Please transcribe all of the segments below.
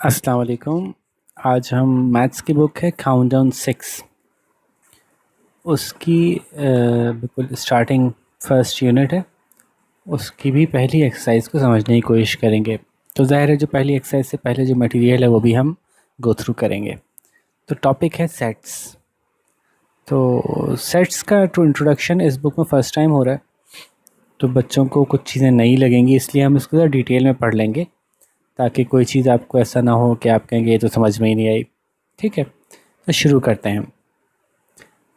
अस्सलाम वालेकुम। आज हम मैथ्स की बुक है काउंटडाउन 6 उसकी बिल्कुल स्टार्टिंग फर्स्ट यूनिट है। उसकी भी पहली एक्सरसाइज को समझने की कोशिश करेंगे। तो ज़ाहिर है जो पहली एक्सरसाइज से पहले जो मटेरियल है वो भी हम गो थ्रू करेंगे। तो टॉपिक है सेट्स। तो सेट्स का तो इंट्रोडक्शन इस बुक में फ़र्स्ट टाइम हो रहा है, तो बच्चों को कुछ चीज़ें नई लगेंगी, इसलिए हम इसको ज़रा डिटेल में पढ़ लेंगे ताकि कोई चीज़ आपको ऐसा ना हो कि आप कहेंगे ये तो समझ में ही नहीं आई। ठीक है, तो शुरू करते हैं।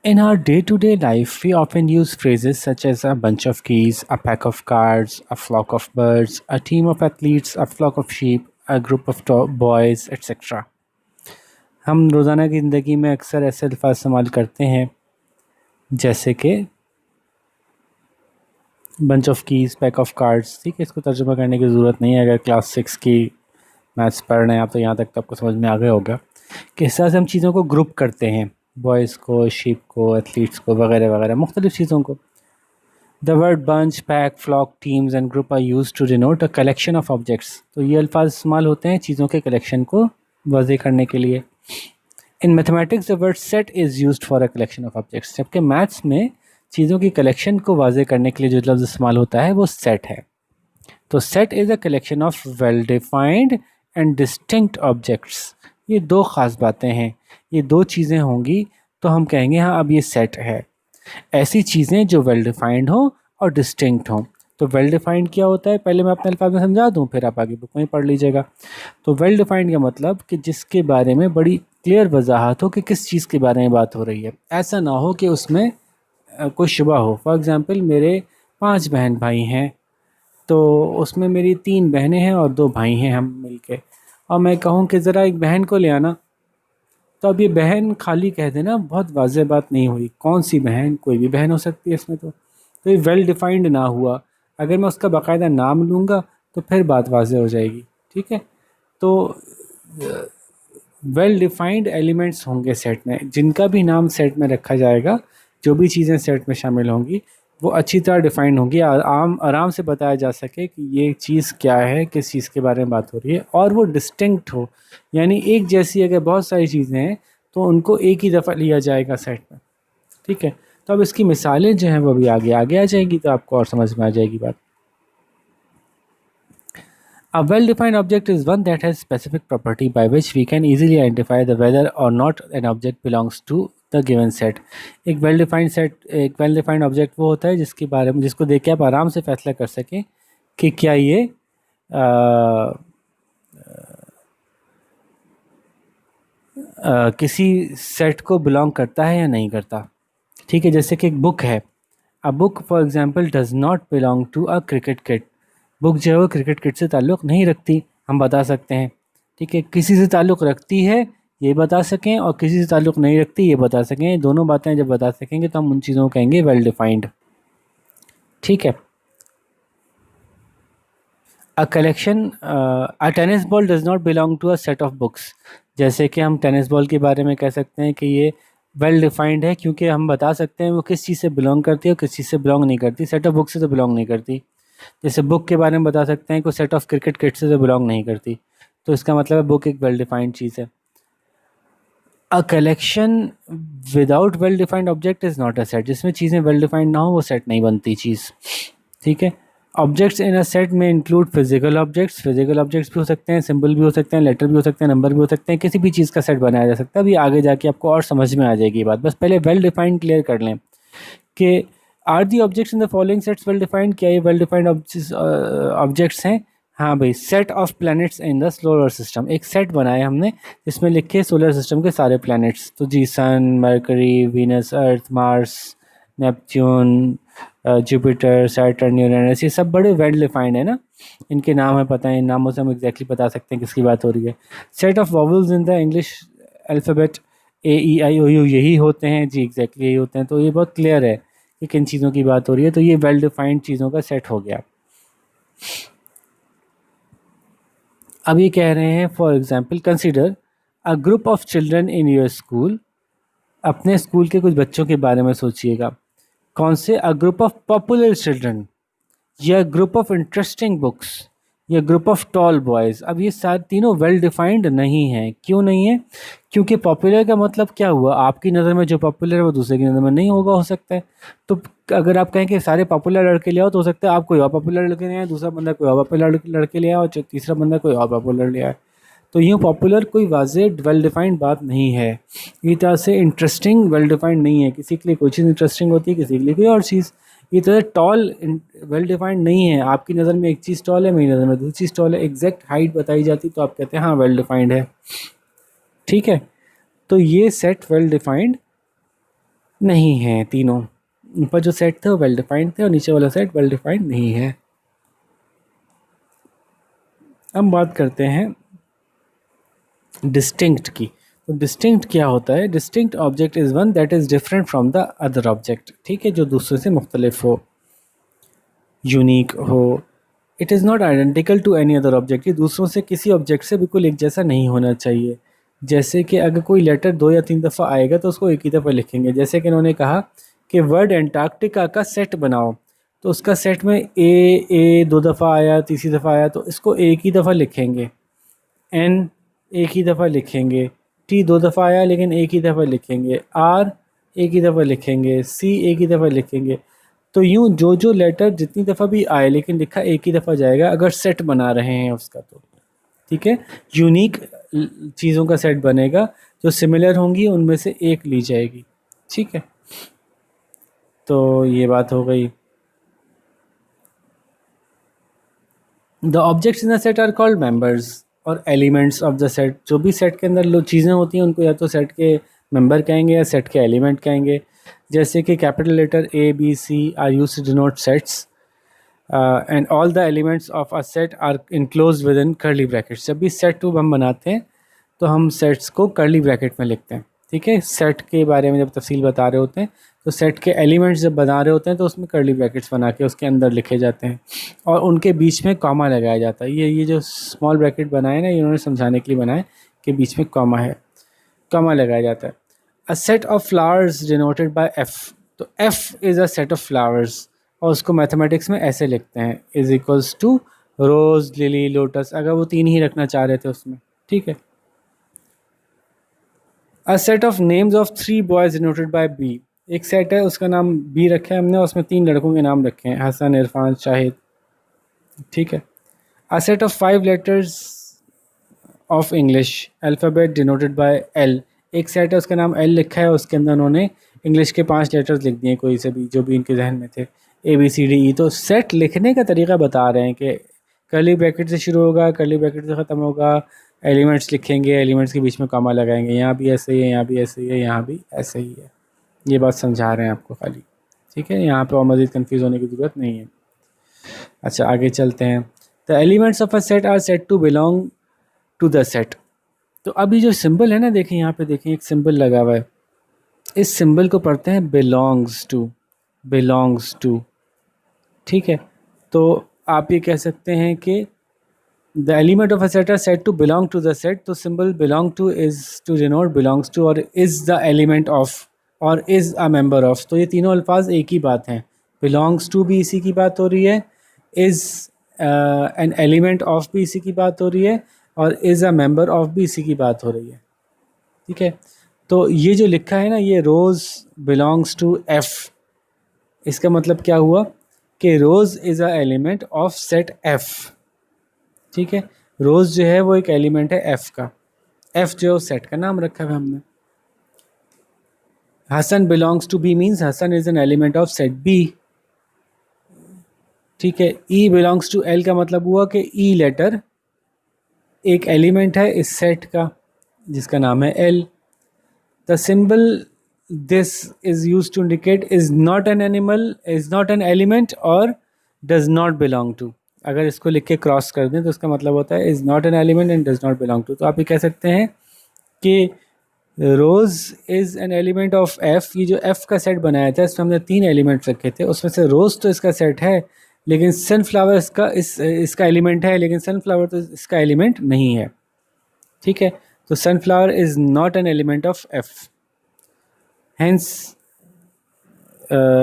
In our day to day life, we often use phrases such as a bunch of keys, a pack of cards, a flock of birds, a team of athletes, a flock of sheep, a group of boys, etc. हम रोज़ाना की ज़िंदगी में अक्सर ऐसे अल्फाज इस्तेमाल करते हैं जैसे कि bunch of keys, pack of cards. ठीक है, इसको तर्जुमा करने की ज़रूरत नहीं है। अगर क्लास 6 की मैथ्स पढ़ रहे हैं आप तो यहाँ तक तो आपको समझ में आ गया होगा कि इस तरह से हम चीज़ों को ग्रुप करते हैं, बॉयज़ को, शीप को, एथलीट्स को, वगैरह वगैरह मुख्तलिफ़ चीज़ों को। The word bunch, pack, flock, teams and group are used to denote a collection of objects. तो ये अल्फाज इस्तेमाल होते हैं चीज़ों के कलेक्शन को वाज़े करने के लिए। In mathematics, the word set is used for a collection of objects. जबकि मैथ्स में चीज़ों की कलेक्शन को वाज़े करने के लिए जो लफ्ज़ इस्तेमाल होता है वो सेट है। तो set is a collection of well defined and distinct objects. ये दो ख़ास बातें हैं, ये दो चीज़ें होंगी तो हम कहेंगे हाँ अब ये सेट है। ऐसी चीज़ें जो वेल डिफाइंड हो और डिस्टिंक्ट हों। तो वेल डिफाइंड क्या होता है, पहले मैं अपने अल्फाज में समझा दूं, फिर आप आगे बुक में पढ़ लीजिएगा। तो वेल डिफाइंड का मतलब कि जिसके बारे में बड़ी क्लियर वजाहत हो कि किस चीज़ के बारे में बात हो रही है। ऐसा ना हो कि उसमें कोई शुबा हो। फॉर एग्ज़ाम्पल मेरे 5 बहन भाई हैं, तो उसमें मेरी 3 बहनें हैं और 2 भाई हैं, हम मिलके, और मैं कहूँ कि ज़रा एक बहन को ले आना, तो अब ये बहन खाली कह देना बहुत वाज़ेह बात नहीं हुई। कौन सी बहन, कोई भी बहन हो सकती है इसमें। तो ये वेल डिफाइंड ना हुआ। अगर मैं उसका बाकायदा नाम लूँगा तो फिर बात वाज़ेह हो जाएगी। ठीक है, तो वेल डिफाइंड एलिमेंट्स होंगे सेट में, जिनका भी नाम सेट में रखा जाएगा, जो भी चीज़ें सेट में शामिल होंगी वो अच्छी तरह डिफाइंड होंगी, आराम से बताया जा सके कि ये चीज़ क्या है, किस चीज़ के बारे में बात हो रही है, और वो डिस्टिंक्ट हो। यानी एक जैसी अगर बहुत सारी चीज़ें हैं तो उनको एक ही दफ़ा लिया जाएगा सेट में। ठीक है, तो अब इसकी मिसालें जो हैं वो भी आगे आगे आ जाएगी तो आपको और समझ में आ जाएगी बात। A well-defined object is one that has specific property by which we can easily identify the whether or not an object belongs to the given set. एक well-defined object वो होता है जिसके बारे में, जिसको देख के आप आराम से फैसला कर सकें कि क्या ये किसी सेट को बिलोंग करता है या नहीं करता। ठीक है, जैसे कि एक बुक है। A book for example does not belong to a cricket kit. Book जो है वो क्रिकेट किट से ताल्लुक़ नहीं रखती, हम बता सकते हैं। ठीक है, किसी से ताल्लुक़ रखती है ये बता सकें, और किसी से ताल्लुक़ नहीं रखती ये बता सकें। दोनों बातें जब बता सकेंगे तो हम उन चीज़ों को कहेंगे वेल डिफाइंड। ठीक है, a collection, a tennis ball does not belong to a set of books. जैसे कि हम टेनिस बॉल के बारे में कह सकते हैं कि ये वेल डिफाइंड है क्योंकि हम बता सकते हैं वो किस चीज़ से बिलोंग करती है और किस चीज़ से बिलोंग नहीं करती। सेट ऑफ बुक्स से तो बिलोंग नहीं करती। जैसे बुक के बारे में बता सकते हैं कोई सेट ऑफ क्रिकेट किट से तो बिलोंग नहीं करती, तो इसका मतलब है बुक एक वेल डिफाइंड चीज़ है। A collection without well defined object is not a set. जिसमें चीज़ें वेल डिफाइंड ना हो वो सेट नहीं बनती चीज़। ठीक है, ऑब्जेक्ट्स इन अ सेट में include physical objects. Physical objects भी हो सकते हैं, सिंबल भी हो सकते हैं, लेटर भी हो सकते हैं, नंबर भी हो सकते हैं। किसी भी चीज़ का सेट बनाया जा सकता है। अभी आगे जाके आपको और समझ में आ जाएगी बात, बस पहले वेल डिफाइंड क्लियर कर लें कि are the objects in the following sets well defined. क्या ये वेल डिफाइंड ऑब्जेक्ट्स हैं? हाँ भाई, set of planets in the solar system. एक सेट बनाया हमने जिसमें लिखे सोलर सिस्टम के सारे प्लैनेट्स। तो जी, sun, Mercury, Venus, Earth, Mars, Neptune, Jupiter, Saturn, Uranus, ये सब बड़े वेल डिफाइंड है ना। इनके नाम है पता है, इन नामों से हम एग्जैक्टली बता सकते हैं किसकी बात हो रही है। Set of vowels in the English alphabet AEIOU यही होते हैं जी, एग्जैक्टली यही होते हैं। तो ये बहुत क्लियर है कि किन चीज़ों की बात हो रही है। तो ये वेल डिफाइंड चीज़ों का सेट हो गया। अब ये कह रहे हैं for example consider a group of children in your school. अपने स्कूल के कुछ बच्चों के बारे में सोचिएगा। कौन से? A group of popular children या ग्रुप ऑफ इंटरेस्टिंग बुक्स या ग्रुप ऑफ टॉल बॉयज़। अब ये सारे तीनों वेल डिफाइंड नहीं हैं। क्यों नहीं है? क्योंकि पॉपुलर का मतलब क्या हुआ, आपकी नज़र में जो पॉपुलर है वो दूसरे की नज़र में नहीं होगा, हो सकता है। तो अगर आप कहें कि सारे पॉपुलर लड़के ले आओ, तो हो सकता है आप कोई और पॉपुलर लड़के ले आए, दूसरा बंदा कोई और पॉपुलर लड़के ले आए, और तीसरा बंदा कोई और पॉपुलर ले आए। तो यूँ पॉपुलर कोई वाज़ेह वेल डिफाइंड बात नहीं है। ये तरह से इंटरेस्टिंग वेल डिफाइंड नहीं है। किसी के लिए कोई चीज़ इंटरेस्टिंग होती है, किसी के लिए कोई और चीज़। ये तरह टॉल वेल डिफाइंड नहीं है। आपकी नज़र में एक चीज़ टॉल है, मेरी नज़र में दूसरी चीज़ टॉल है, एग्जैक्ट हाइट बताई जाती तो आप कहते हैं हाँ वेल डिफाइंड है। ठीक है, तो ये सेट वेल डिफाइंड नहीं है तीनों। ऊपर जो सेट थे वो वेल डिफाइंड थे और नीचे वाला सेट वेल डिफाइंड नहीं है। अब बात करते हैं डिस्टिंक्ट की। तो डिस्टिंक्ट क्या होता है? Distinct object is one that is different from the other object. ठीक है, जो दूसरे से मुख्तलिफ हो, यूनिक हो। It is not identical to any other object. ये दूसरों से किसी ऑब्जेक्ट से बिल्कुल एक जैसा नहीं होना चाहिए। जैसे कि अगर कोई लेटर 2 या 3 दफ़ा आएगा तो उसको एक ही दफ़ा लिखेंगे। जैसे कि इन्होंने कहा कि वर्ड एंटार्क्टिका का सेट बनाओ, तो उसका सेट में ए 2 दफ़ा आया, तीसरी दफ़ा आया, तो इसको एक ही दफ़ा लिखेंगे। एन एक ही दफ़ा लिखेंगे, टी 2 दफ़ा आया लेकिन एक ही दफ़ा लिखेंगे, आर एक ही दफ़ा लिखेंगे, सी एक ही दफ़ा लिखेंगे। तो यूँ जो जो लेटर जितनी दफ़ा भी आए लेकिन लिखा एक ही दफ़ा जाएगा, अगर सेट बना रहे हैं उसका तो। ठीक है, यूनिक चीज़ों का सेट बनेगा, जो सिमिलर होंगी उनमें से एक ली जाएगी। ठीक है, तो ये बात हो गई। The objects in the set are called members और एलिमेंट्स ऑफ द सेट। जो भी सेट के अंदर लो चीज़ें होती हैं उनको या तो सेट के मेंबर कहेंगे या सेट के एलिमेंट कहेंगे। जैसे कि capital letter A B C are used to denote sets and all the elements of a set are enclose within curly brackets. जब भी सेट टू हम बनाते हैं तो हम सेट्स को कर्ली ब्रैकेट में लिखते हैं। ठीक है, सेट के बारे में जब तफसील बता रहे होते हैं तो सेट के एलिमेंट्स जब बना रहे होते हैं तो उसमें कर्ली ब्रैकेट्स बना के उसके अंदर लिखे जाते हैं और उनके बीच में कॉमा लगाया जाता है। ये जो स्मॉल ब्रैकेट बनाए ना, इन्होंने समझाने के लिए बनाए कि बीच में कॉमा है, कॉमा लगाया जाता है। A set of flowers denoted by F. तो F is a set of flowers और उसको मैथमेटिक्स में ऐसे लिखते हैं, is equals to rose, lily, lotus, अगर वो तीन ही रखना चाह रहे थे उसमें। ठीक है, a set of names of 3 boys denoted by B. एक सेट है उसका नाम बी रखा है हमने, उसमें 3 लड़कों के नाम रखे हैं, हसन, इरफान, शाहिद। ठीक है, a set of 5 letters of English alphabet denoted by L. एक सेट है उसका नाम एल लिखा है, उसके अंदर उन्होंने इंग्लिश के 5 लेटर्स लिख दिए, कोई से भी जो भी इनके जहन में थे, ए बी सी डी ई। तो सेट लिखने का तरीका बता रहे हैं कि कर्ली ब्रैकेट से शुरू होगा, कर्ली ब्रैकेट से ख़त्म होगा, एलिमेंट्स लिखेंगे, एलिमेंट्स के बीच में कॉमा लगाएंगे। यहाँ भी ऐसे ही है, यहाँ भी ऐसे ही है, यहाँ भी ऐसे ही है। ये बात समझा रहे हैं आपको खाली। ठीक है, यहाँ पे और मज़ीद कन्फ्यूज़ होने की ज़रूरत नहीं है। अच्छा, आगे चलते हैं। The elements of a set are set to belong to the set. तो अभी जो सिंबल है ना, देखें यहाँ पे, देखें एक सिंबल लगा हुआ है, इस सिंबल को पढ़ते हैं बिलोंग्स टू, बिलोंग्स टू। ठीक है, तो आप ये कह सकते हैं कि the element of a set are set to belong to the set. तो symbol belong to is to denote belongs to, और इज़ द एलिमेंट ऑफ, और इज़ अ मेंबर ऑफ। तो ये तीनों अल्फाज एक ही बात हैं। बिलोंग्स टू भी इसी की बात हो रही है, इज़ एन एलिमेंट ऑफ भी इसी की बात हो रही है, और इज़ अ मेंबर ऑफ भी इसी की बात हो रही है। ठीक है, तो ये जो लिखा है ना, ये रोज़ बिलोंग्स टू एफ़, इसका मतलब क्या हुआ कि rose is a element of set F. ठीक है, रोज़ जो है वो एक एलिमेंट है एफ़ का। एफ़ जो है उस सेट का नाम रखा है हमने। Hasan belongs to B means Hasan is an element of set B. ठीक है, ई बिलोंग्स टू एल का मतलब हुआ कि ई लेटर एक एलिमेंट है इस सेट का जिसका नाम है L. The symbol this is used to indicate is not an animal, is not an element or does not belong to। अगर इसको लिख के क्रॉस कर दें तो इसका मतलब होता है is not an element and does not belong to। तो आप ये कह सकते हैं कि rose is an element of F. ये जो एफ़ का सेट बनाया था इसमें हमने 3 एलिमेंट रखे थे, उसमें से रोज़ तो इसका सेट है, लेकिन सनफ्लावर इसका एलिमेंट है, लेकिन सनफ्लावर तो इसका एलिमेंट नहीं है। ठीक है, तो sunflower is not an element of F. Hence,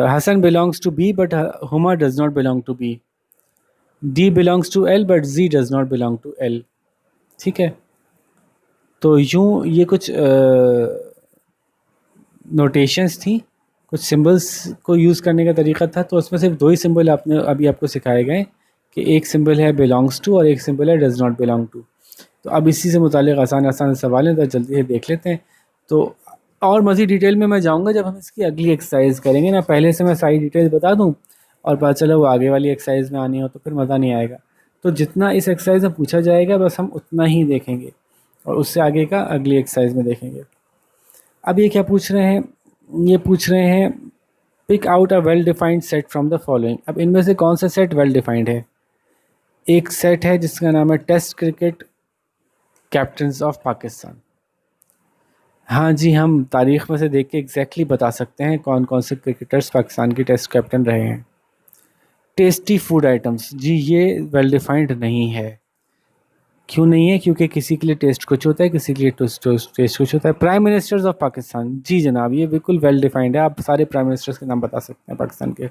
Hassan belongs to B, but Huma does not belong to B. D belongs to L but Z does not belong to L। ठीक है, तो यूँ ये कुछ नोटेशंस थी, कुछ symbols को use करने का तरीका था। तो उसमें सिर्फ दो ही सिंबल आपने अभी आपको सिखाए गए कि एक सिंबल है बिलोंग्स टू और एक सिंबल है डज नॉट बिलोंग टू। तो अब इसी से मुतालिक आसान आसान सवाल हैं, तो जल्दी से देख लेते हैं। तो और मज़ीद डिटेल में मैं जाऊंगा जब हम इसकी अगली एक्सरसाइज करेंगे ना। पहले से मैं सारी डिटेल्स बता दूं और पता चला वो आगे वाली एक्सरसाइज में आनी हो तो फिर मज़ा नहीं आएगा। तो जितना इस एक्सरसाइज में पूछा जाएगा बस हम उतना ही देखेंगे और उससे आगे का अगली एक्सरसाइज में देखेंगे। अब ये क्या पूछ रहे हैं, ये पूछ रहे हैं pick out a well defined set from the following. अब इनमें से कौन सा सेट वेल डिफाइंड है? एक सेट है जिसका नाम है test cricket captains of Pakistan. हाँ जी, हम तारीख़ में से देख के एग्जैक्टली बता सकते हैं कौन कौन से क्रिकेटर्स पाकिस्तान के टेस्ट कैप्टन रहे हैं। टेस्टी फूड आइटम्स, जी ये वेल डिफाइंड नहीं है। क्यों नहीं है? क्योंकि किसी के लिए टेस्ट कुछ होता है, किसी के लिए टेस्ट कुछ होता है। प्राइम मिनिस्टर्स ऑफ पाकिस्तान, जी जनाब ये बिल्कुल वेल डिफाइंड है। आप सारे प्राइम मिनिस्टर्स के नाम बता सकते हैं पाकिस्तान के।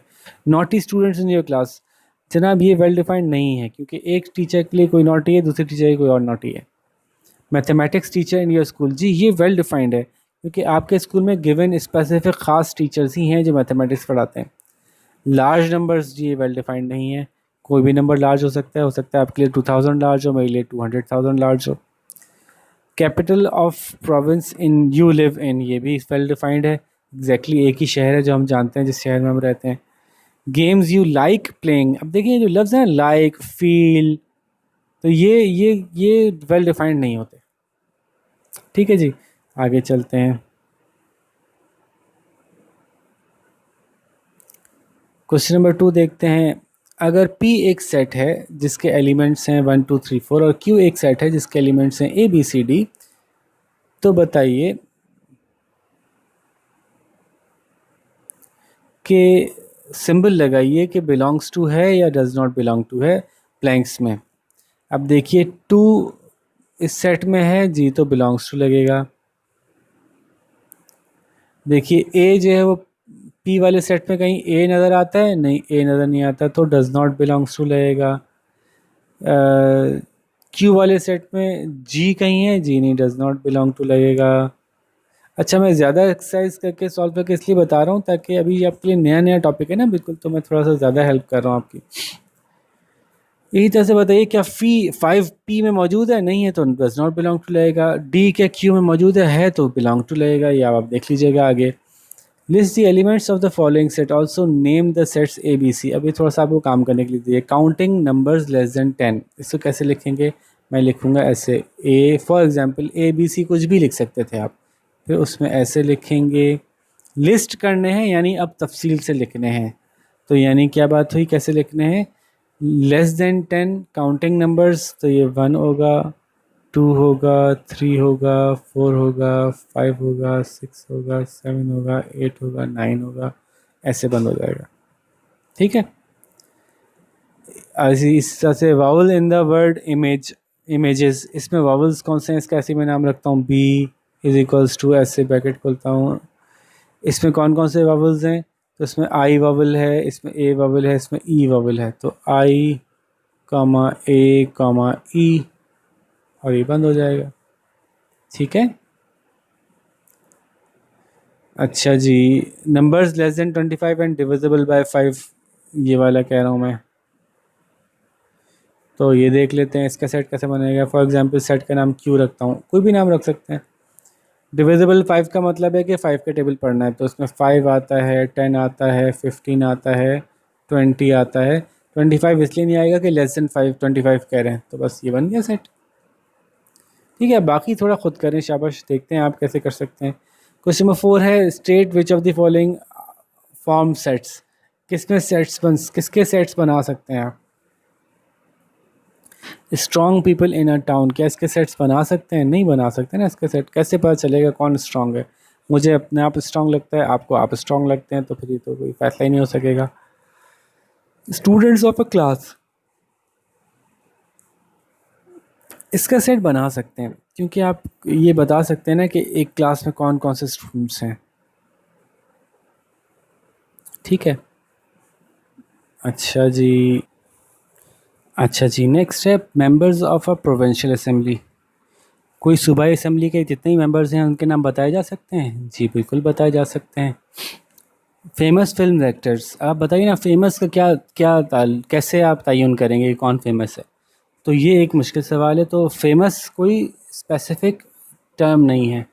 Naughty students in your class, जनाब ये वेल डिफाइंड नहीं है क्योंकि एक टीचर के लिए कोई नॉटी है, दूसरे टीचर के लिए कोई और नॉटी है। Mathematics teacher in your school, जी ये वेल डिफाइंड है क्योंकि आपके स्कूल में गिवन स्पेसिफिक ख़ास टीचर्स ही हैं जो मैथमेटिक्स पढ़ाते हैं। लार्ज नंबर्स, जी ये वेल डिफाइंड नहीं है। कोई भी नंबर लार्ज हो सकता है आपके लिए 2000 लार्ज हो, मेरे लिए 200,000 लार्ज हो। Capital of province in you live in, ये भी वेल डिफाइंड है। एग्जैक्टली एक ही शहर है जो हम जानते हैं जिस शहर में हम रहते हैं। गेम्स यू लाइक प्लेइंग, अब देखिए जो लफ्ज़ हैं लाइक फील, तो ये वेल डिफाइंड नहीं होते। ठीक है जी, आगे चलते हैं। क्वेश्चन नंबर 2 देखते हैं। अगर P एक सेट है जिसके एलिमेंट्स हैं 1 2 3 4 और Q एक सेट है जिसके एलिमेंट्स हैं A B C D, तो बताइए कि सिंबल लगाइए कि बिलोंग्स टू है या डज नॉट बिलोंग टू है ब्लैंक्स में। अब देखिए 2 इस सेट में है जी, तो बिलोंग्स टू लगेगा। देखिए A जो है वो P वाले सेट में कहीं A नज़र आता है? नहीं, A नज़र नहीं आता, तो डज नॉट बिलोंग्स टू लगेगा। Q वाले सेट में G कहीं है? जी नहीं, डज नॉट बिलोंग टू लगेगा। अच्छा, मैं ज़्यादा एक्सरसाइज करके सॉल्व करके इसलिए बता रहा हूँ ताकि अभी आपके लिए नया नया टॉपिक है ना बिल्कुल, तो मैं थोड़ा सा ज़्यादा हेल्प कर रहा हूँ आपकी। यही तरह से बताइए क्या फी 5P में मौजूद है? नहीं है तो डज नॉट बिलोंग टू लगेगा। डी क्या Q में मौजूद है तो बिलोंग टू लगेगा, या आप देख लीजिएगा आगे। List the elements of the following set, also name the sets A B C. अभी थोड़ा सा आपको काम करने के लिए दिए। काउंटिंग नंबर्स लेस देन 10, इसको कैसे लिखेंगे? मैं लिखूंगा ऐसे, A for example A B C कुछ भी लिख सकते थे आप, फिर उसमें ऐसे लिखेंगे। लिस्ट करने हैं यानी अब तफसील से लिखने हैं, तो यानी क्या बात हुई, कैसे लिखने हैं? लेस देन 10 काउंटिंग नंबर्स, तो ये 1 होगा, 2 होगा, 3 होगा, 4 होगा, 5 होगा, 6 होगा, 7 होगा, 8 होगा, 9 होगा, ऐसे बंद हो जाएगा। ठीक है, ऐसे इस तरह से vowel in the word image, images, इसमें वावल्स कौन से हैं इसका ऐसे मैं नाम रखता हूँ, बी इज इक्वल्स टू, ऐसे ब्रैकेट खोलता हूँ। इसमें कौन कौन से वावल्स हैं? तो इसमें आई वावल है, इसमें ए वावल है, इसमें ई वावल है, तो आई कामा ए कामा ई, और ये बंद हो जाएगा। ठीक है, अच्छा जी, numbers less than 25 and divisible by 5, ये वाला कह रहा हूँ मैं। तो ये देख लेते हैं इसका सेट कैसे बनेगा। फॉर एग्जांपल सेट का नाम क्यू रखता हूँ, कोई भी नाम रख सकते हैं। डिविजिबल 5 का मतलब है कि 5 का टेबल पढ़ना है, तो उसमें 5 आता है, 10 आता है, 15 आता है, 20 आता है। 25 इसलिए नहीं आएगा कि लेस देन 5 25 कह रहे हैं, तो बस ये बन गया सेट। ठीक है, बाकी थोड़ा खुद करें, शाबाश, देखते हैं आप कैसे कर सकते हैं। क्वेश्चन नंबर 4 है state which of the following form sets, किसके सेट्स बना सकते हैं आप? Strong people in a town, क्या इसके सेट्स बना सकते हैं? नहीं बना सकते ना इसके सेट। कैसे पता चलेगा कौन स्ट्रॉन्ग है? मुझे अपने आप स्ट्रॉन्ग लगता है, आपको आप स्ट्रॉन्ग लगते हैं, तो फिर ये तो कोई फैसला ही नहीं हो सकेगा। स्टूडेंट्स ऑफ अ क्लास, इसका सेट बना सकते हैं क्योंकि आप ये बता सकते हैं ना कि एक क्लास में कौन कौन से स्टूडेंट्स हैं। ठीक है, अच्छा जी, अच्छा जी, नेक्स्ट है members of a provincial assembly. कोई सूबाई असेंबली के जितने ही मेंबर्स हैं उनके नाम बताए जा सकते हैं? जी बिल्कुल बताए जा सकते हैं। फेमस फिल्म एक्टर्स, आप बताइए ना, फेमस का क्या क्या कैसे आप तयन करेंगे कि कौन फेमस है? तो ये एक मुश्किल सवाल है। तो फेमस कोई स्पेसिफिक टर्म नहीं है,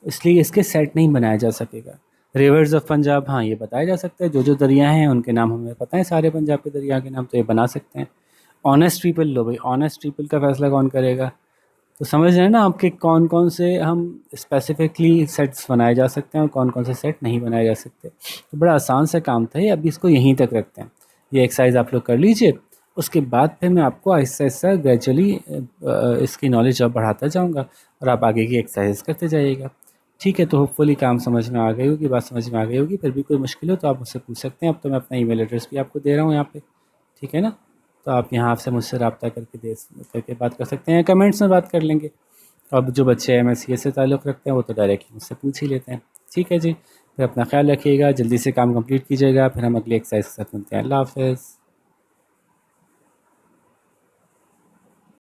इसलिए इसके सेट नहीं बनाया जा सकेगा। रिवर्स ऑफ पंजाब, हाँ ये बताया जा सकता है, जो दरिया हैं उनके नाम हमें पता है, सारे पंजाब के दरिया के नाम, तो ये बना सकते हैं। ऑनेस्ट पीपल, लो भाई, ऑनेस्ट पीपल का फैसला कौन करेगा? तो समझ रहे हैं ना आपके कौन कौन से हम स्पेसिफिकली सेट्स बनाए जा सकते हैं और कौन कौन से सेट नहीं बनाए जा सकते। तो बड़ा आसान सा काम था ये, अभी इसको यहीं तक रखते हैं। ये एक्सरसाइज आप लोग कर लीजिए, उसके बाद फिर मैं आपको आहिस्ता आहिस्ता ग्रेजुअली इसकी नॉलेज और बढ़ाता जाऊँगा और आप आगे की एक्सरसाइज करते जाइएगा। ठीक है, तो होपफुली काम समझ में आ गई होगी, बात समझ में आ गई होगी। फिर भी कोई मुश्किल हो तो आप मुझसे पूछ सकते हैं। अब तो मैं अपना ईमेल एड्रेस भी आपको दे रहा हूँ यहाँ पे, ठीक है ना? तो आप यहाँ से मुझसे रब्ता करके बात कर सकते हैं, कमेंट्स में बात कर लेंगे। अब जो बच्चे MSc से ताल्लुक़ रखते हैं वो तो डायरेक्टली मुझसे पूछ ही लेते हैं। ठीक है जी, फिर अपना ख्याल रखिएगा, जल्दी से काम कंप्लीट कीजिएगा, फिर हम अगली एक्सरसाइज के साथ मिलते हैं। अल्लाह हाफ़िज़।